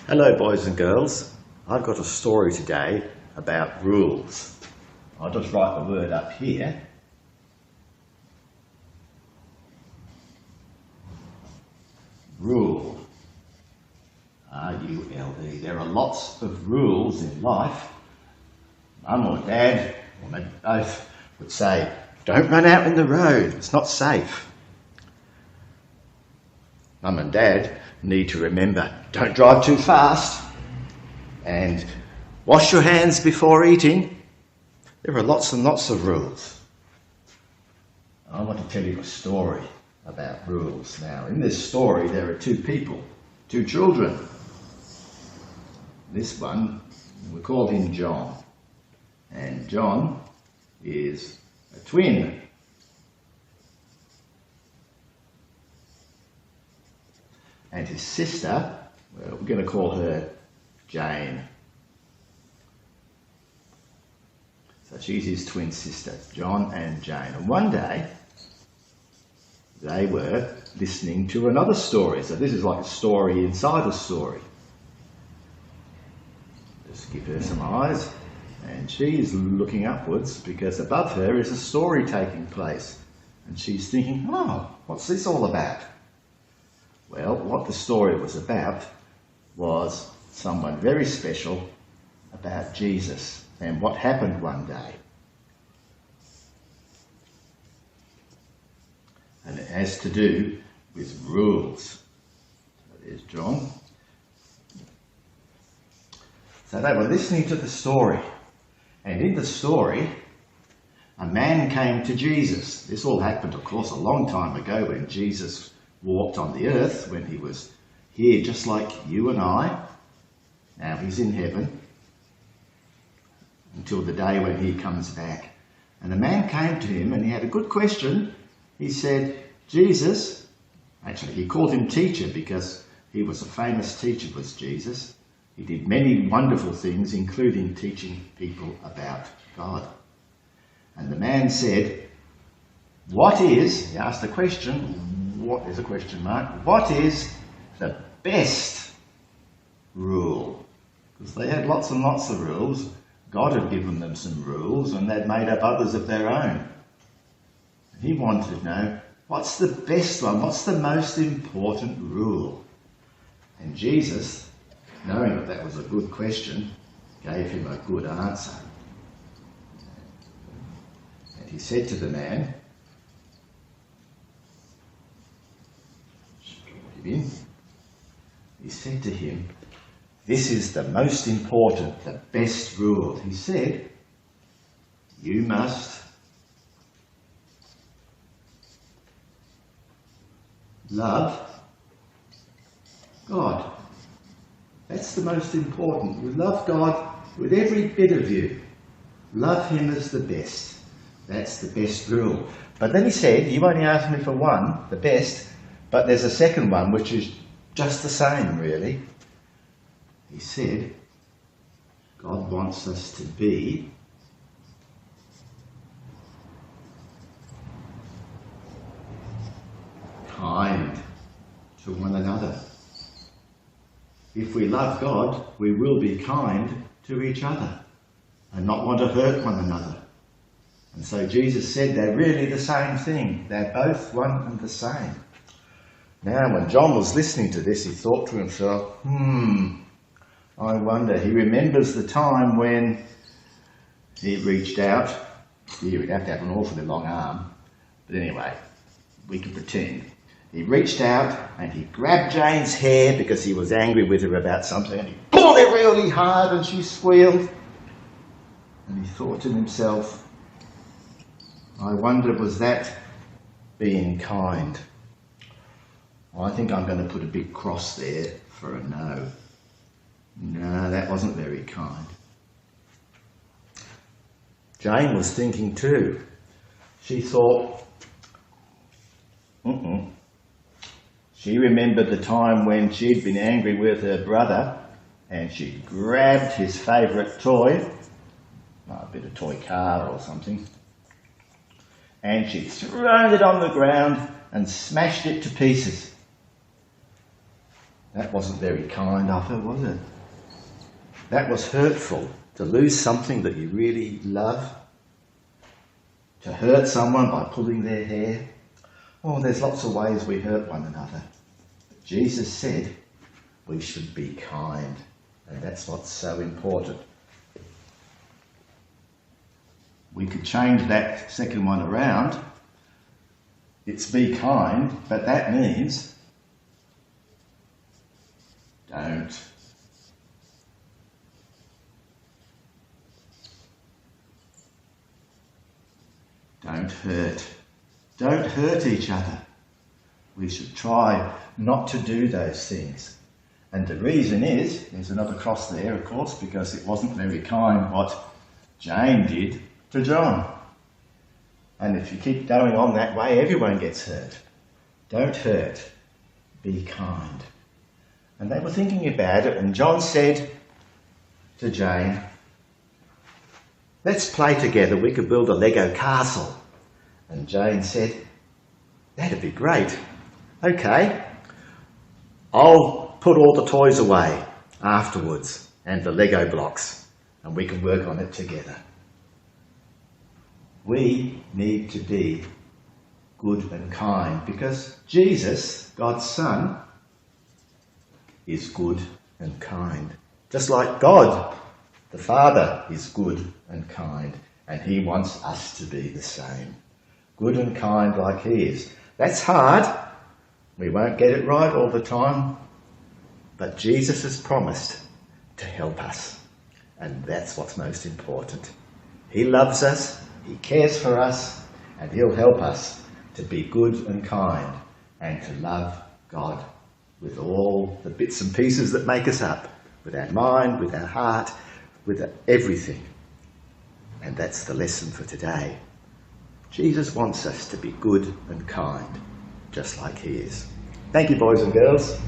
Hello boys and girls, I've got a story today about rules. I'll just write the word up here. Rule. R-U-L-E. There are lots of rules in life. Mum or Dad, or maybe both, would say, don't run out in the road, it's not safe. Mum and Dad need to remember, don't drive too fast, and wash your hands before eating. There are lots and lots of rules. I want to tell you a story about rules now. In this story there are two people, two children. This one, we call him John, and John is a twin. And his sister, well, we're going to call her Jane. So she's his twin sister, John and Jane. And one day, they were listening to another story. So this is like a story inside a story. Just give her some eyes. And she's looking upwards because above her is a story taking place. And she's thinking, oh, what's this all about? Well, what the story was about was someone very special about Jesus and what happened one day. And it has to do with rules. So there's John. So they were listening to the story, and in the story, a man came to Jesus. This all happened, of course, a long time ago when Jesus walked on the earth, when he was here just like you and I. Now he's in heaven until the day when he comes back. And a man came to him and he had a good question. He said, Jesus, actually he called him teacher because he was a famous teacher, was Jesus. He did many wonderful things, including teaching people about God. And the man said, what is, he asked the question, what is a question mark? What is the best rule? Because they had lots and lots of rules. God had given them some rules and they'd made up others of their own. He wanted to know, what's the best one? What's the most important rule? And Jesus, knowing that that was a good question, gave him a good answer. And he said to the man, he said to him, this is the most important, the best rule. He said, you must love God. That's the most important. You love God with every bit of you. Love him as the best. That's the best rule. But then he said, you only asked me for one, the best, but there's a second one which is just the same, really. He said, God wants us to be kind to one another. If we love God, we will be kind to each other and not want to hurt one another. And so Jesus said they're really the same thing. They're both one and the same. Now, when John was listening to this, he thought to himself, I wonder, he remembers the time when he reached out. Here, he'd have to have an awfully long arm. But anyway, we can pretend. He reached out and he grabbed Jane's hair because he was angry with her about something, and he pulled it really hard and she squealed. And he thought to himself, I wonder, was that being kind? I think I'm going to put a big cross there for a no. No, that wasn't very kind. Jane was thinking too. She thought, She remembered the time when she'd been angry with her brother and she grabbed his favourite toy, a bit of toy car or something, and she'd thrown it on the ground and smashed it to pieces. That wasn't very kind of her, was it? That was hurtful, to lose something that you really love, to hurt someone by pulling their hair. Oh, there's lots of ways we hurt one another. But Jesus said we should be kind, and that's what's so important. We could change that second one around. It's be kind, but that means don't. Don't hurt. Don't hurt each other. We should try not to do those things. And the reason is, there's another cross there, of course, because it wasn't very kind what Jane did to John. And if you keep going on that way, everyone gets hurt. Don't hurt. Be kind. And they were thinking about it, and John said to Jane, let's play together. We could build a Lego castle. And Jane said, that'd be great. Okay, I'll put all the toys away afterwards and the Lego blocks, and we can work on it together. We need to be good and kind because Jesus, God's Son, is good and kind. Just like God, the Father, is good and kind, and he wants us to be the same. Good and kind like he is. That's hard. We won't get it right all the time, but Jesus has promised to help us, and that's what's most important. He loves us, he cares for us, and he'll help us to be good and kind and to love God with all the bits and pieces that make us up, with our mind, with our heart, with everything. And that's the lesson for today. Jesus wants us to be good and kind, just like he is. Thank you, boys and girls.